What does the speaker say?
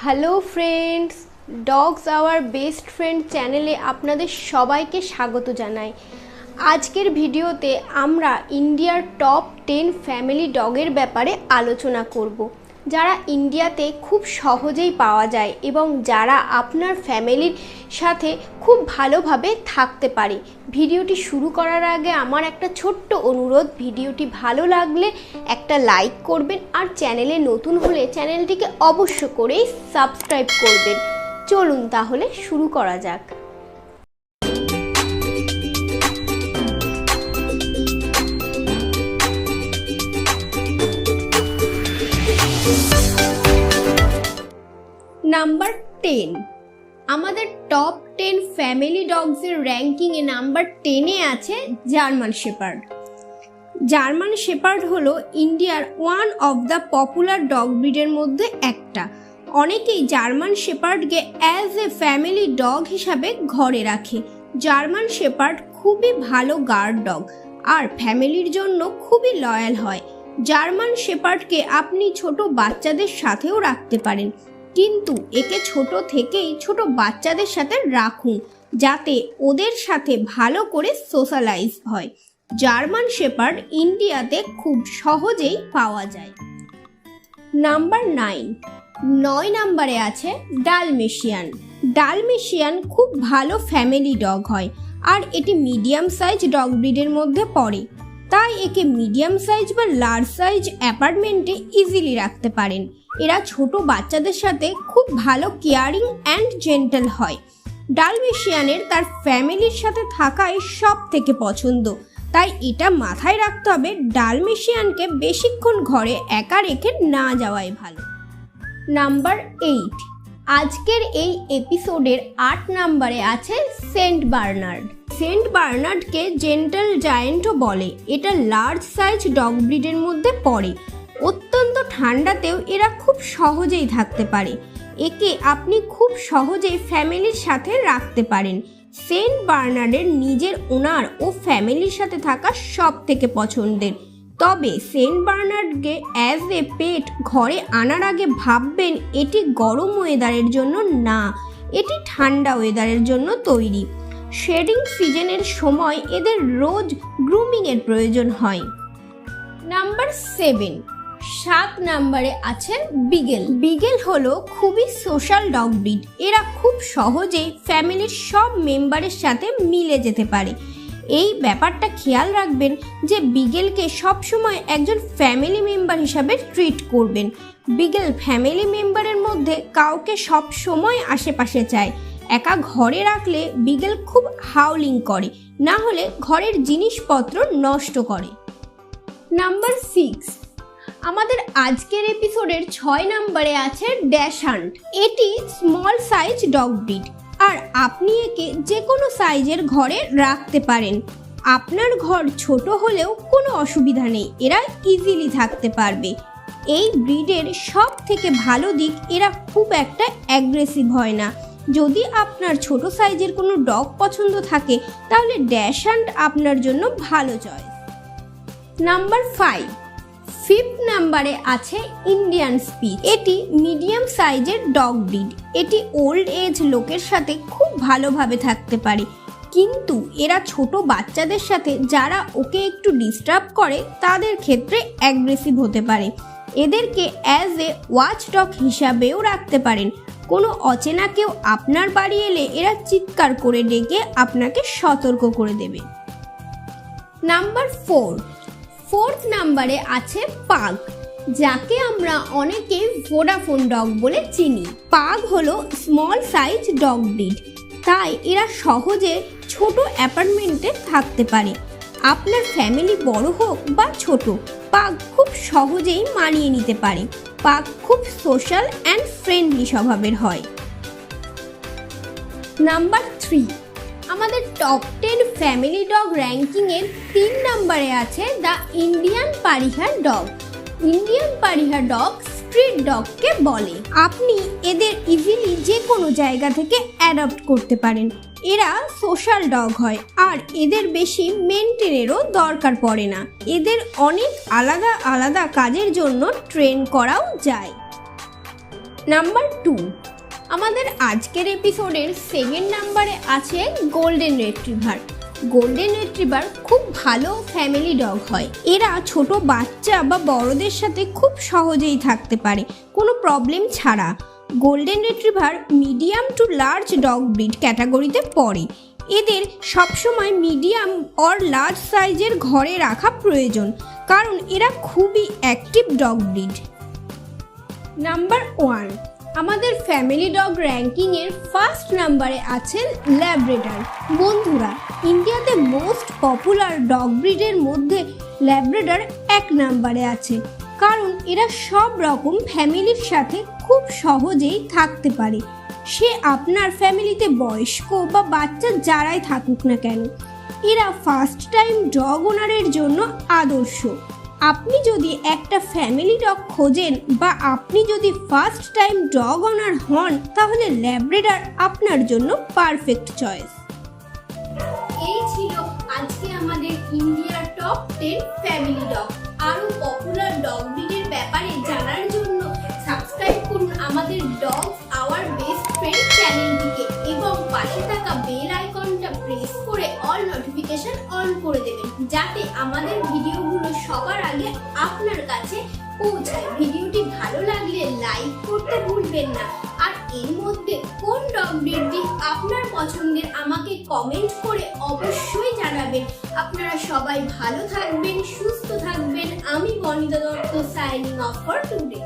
Hello friends, dogs our best friend চ্যানেলে আপনাদের সবাইকে স্বাগত জানাই। আজকের ভিডিওতে আমরা ইন্ডিয়ার টপ 10 ফ্যামিলি ডগের ব্যাপারে আলোচনা করব, যারা ইন্ডিয়াতে খুব সহজেই পাওয়া যায় এবং যারা আপনার ফ্যামিলির সাথে খুব ভালোভাবে থাকতে পারে। ভিডিওটি শুরু করার আগে আমার একটা ছোট্ট অনুরোধ, ভিডিওটি ভালো লাগলে একটা লাইক করবেন আর চ্যানেলে নতুন হলে চ্যানেলটিকে অবশ্য করেই সাবস্ক্রাইব করবেন। চলুন তাহলে শুরু করা যাক। নাম্বার 10, আমাদের টপ 10 ফ্যামিলি ডগসের র্যাঙ্কিংয়ে নাম্বার 10-এ আছে জার্মান শেপার্ড। জার্মান শেপার্ড হলো ইন্ডিয়ার one of the popular dog ব্রিডের মধ্যে একটা। অনেকেই জার্মান শেপার্ডকে অ্যাজ এ ফ্যামিলি ডগ হিসাবে ঘরে রাখে। জার্মান শেপার্ড খুবই ভালো গার্ড ডগ আর ফ্যামিলির জন্য খুবই লয়াল হয়। জার্মান শেপার্ডকে আপনি ছোট বাচ্চাদের সাথেও রাখতে পারেন, কিন্তু একে ছোট থেকেই ছোট বাচ্চাদের সাথে রাখুন যাতে ওদের সাথে ভালো করে সোশ্যালাইজ হয়। জার্মান শেপার্ড ইন্ডিয়াতে খুব সহজেই পাওয়া যায়। নাম্বার 9 নম্বরে আছে ডালমেশিয়ান। ডালমেশিয়ান খুব ভালো ফ্যামিলি ডগ হয় আর এটি মিডিয়াম সাইজ ডগ ব্রিডের মধ্যে পড়ে, তাই একে মিডিয়াম সাইজ বা লার্জ সাইজ অ্যাপার্টমেন্টে ইজিলি রাখতে পারেন। এরা ছোট বাচ্চাদের সাথে খুব ভালো কেয়ারিং অ্যান্ড জেন্টল হয়। ডালমেশিয়ানের তার ফ্যামিলির সাথে থাকাই সব থেকে পছন্দ, তাই এটা মাথায় রাখতে হবে ডালমেশিয়ানকে বেশিক্ষণ ঘরে একা রেখে না যাওয়াই ভালো। নাম্বার 8, আজকের এই এপিসোডের 8 নম্বরে আছে সেন্ট বার্নার্ড। সেন্ট বার্নার্ডকে জেন্টল জায়েন্টও বলে। এটা লার্জ সাইজ ডগ ব্রিডের মধ্যে পড়ে। অত্যন্ত ঠান্ডাতেও এরা খুব সহজেই থাকতে পারে। একে আপনি খুব সহজেই ফ্যামিলির সাথে রাখতে পারেন। সেন্ট বার্নার্ডের নিজের ওনার ও ফ্যামিলির সাথে থাকা সব থেকে পছন্দের। তবে সেন্ট বার্নার্ডকে অ্যাজ এ পেট ঘরে আনার আগে ভাববেন এটি গরম ওয়েদারের জন্য না, এটি ঠান্ডা ওয়েদারের জন্য তৈরি। শেডিং সিজনের সময় এদের রোজ গ্রুমিংয়ের প্রয়োজন হয়। নাম্বার 7 নম্বরে আছে বিগেল। বিগেল হলো খুবই সোশ্যাল ডগ ব্রিড। এরা খুব সহজেই ফ্যামিলির সব মেম্বারের সাথে মিলে যেতে পারে। এই ব্যাপারটা খেয়াল রাখবেন যে বিগেলকে সবসময় একজন ফ্যামিলি মেম্বার হিসাবে ট্রিট করবেন। বিগেল ফ্যামিলি মেম্বারের মধ্যে কাউকে সব সময় আশেপাশে চায়। একা ঘরে রাখলে বিগেল খুব হাউলিং করে, না হলে ঘরের জিনিসপত্র নষ্ট করে। নাম্বার 6, আমাদের আজকের এপিসোডের 6 নম্বরে আছে ড্যাশহান্ড। এটি স্মল সাইজ ডগ ব্রিড আর আপনি একে যে কোনো সাইজের ঘরে রাখতে পারেন। আপনার ঘর ছোট হলেও কোনো অসুবিধা নেই, এরা ইজিলি থাকতে পারবে। এই ব্রিডের সব থেকে ভালো দিক এরা খুব একটা অ্যাগ্রেসিভ হয় না। যদি আপনার ছোট সাইজের কোনো ডগ পছন্দ থাকে তাহলে ড্যাশহান্ড আপনার জন্য ভালো চয়েস। নাম্বার 5 নম্বরে আছে ইন্ডিয়ান স্পিচ। এটি মিডিয়াম সাইজের ডগ ব্রিড। এটি ওল্ড এজ লোকের সাথে খুব ভালোভাবে থাকতে পারে, কিন্তু এরা ছোট বাচ্চাদের সাথে যারা ওকে একটু ডিস্টার্ব করে তাদের ক্ষেত্রে অ্যাগ্রেসিভ হতে পারে। এদেরকে অ্যাজ এ ওয়াচ ডগ হিসাবেও রাখতে পারেন। কোনো অচেনা কেউ আপনার বাড়ি এলে এরা চিৎকার করে ডেকে আপনাকে সতর্ক করে দেবে। নাম্বার 4 নম্বরে আছে পাগ, যাকে আমরা অনেকে ভোডাফোন ডগ বলে চিনি। পাগ হলো স্মল সাইজ ডগ ব্রিড, তাই এরা সহজে ছোট অ্যাপার্টমেন্টে থাকতে পারে। আপনার ফ্যামিলি বড় হোক বা ছোট, পাগ খুব সহজেই মানিয়ে নিতে পারে। পাগ খুব সোশ্যাল অ্যান্ড ফ্রেন্ডলি স্বভাবের হয়। নাম্বার 3, আমাদের টপ 10 ফ্যামিলি ডগ র্যাঙ্কিংয়ের 3 নম্বরে আছে the Indian pariah dog. Indian pariah dog street ডগকে বলে। আপনি এদের ইজিলি যে কোনো জায়গা থেকে অ্যাডপ্ট করতে পারেন। এরা সোশ্যাল ডগ হয় আর এদের বেশি মেনটেনেরও দরকার পড়ে না। এদের অনেক আলাদা আলাদা কাজের জন্য ট্রেন করাও যায়। নাম্বার 2, আমাদের আজকের এপিসোডের সেকেন্ড নাম্বারে আছে গোল্ডেন রিট্রিভার। গোল্ডেন রিট্রিভার খুব ভালো ফ্যামিলি ডগ হয়। এরা ছোট বাচ্চা বা বড়দের সাথে খুব সহজেই থাকতে পারে, কোনো প্রবলেম ছাড়া। Golden retriever medium to large dog breed ক্যাটাগরিতে পড়ে। এদের সবসময় মিডিয়াম অর লার্জ সাইজের ঘরে রাখা প্রয়োজন, কারণ এরা খুবই অ্যাক্টিভ ডগ ব্রিড। নাম্বার 1, আমাদের ফ্যামিলি ডগ র্যাঙ্কিংয়ের ফার্স্ট নাম্বারে আছেন ল্যাব্রাডর। বন্ধুরা, ইন্ডিয়াতে মোস্ট পপুলার ডগ ব্রিডের মধ্যে ল্যাব্রাডর 1 নাম্বারে আছে, কারণ এরা সব রকম ফ্যামিলির সাথে খুব সহজেই থাকতে পারে। সে আপনার ফ্যামিলিতে বয়স্ক বা বাচ্চা যারাই থাকুক না কেন, এরা ফার্স্ট টাইম ডগ ওনারের জন্য আদর্শ। আপনি যদি একটা ফ্যামিলি ডগ খোঁজেন বা আপনি যদি ফার্স্ট টাইম ডগ ওনার হন, তাহলে ল্যাব্রাডর আপনার জন্য পারফেক্ট চয়েস। এই ছিল আজকে আমাদের ইন্ডিয়ার টপ 10 ফ্যামিলি ডগ। আরো পপুলার ডগ ব্রিডের ব্যাপারে জানার জন্য সাবস্ক্রাইব করুন আমাদের ডগস আওয়ার বেস্ট ফ্রেন্ড চ্যানেলটিকে এবং পাশে থাকা বেল আইকনটা প্রেস করে অল নোটিফিকেশন অন করে দেবেন, যাতে আমাদের ভিডিওগুলো সবার আগে আপনার কাছে পৌঁছায়। ভিডিওটি ভালো লাগলে লাইক করতে ভুলবেন না। আর এর মধ্যে কোন ডগ ব্রিডটি আপনার পছন্দের আমাকে কমেন্ট করে অবশ্যই জানাবেন। আপনারা সবাই ভালো থাকবেন, সুস্থ থাকবেন। আমি Banita Dutta, signing off for today.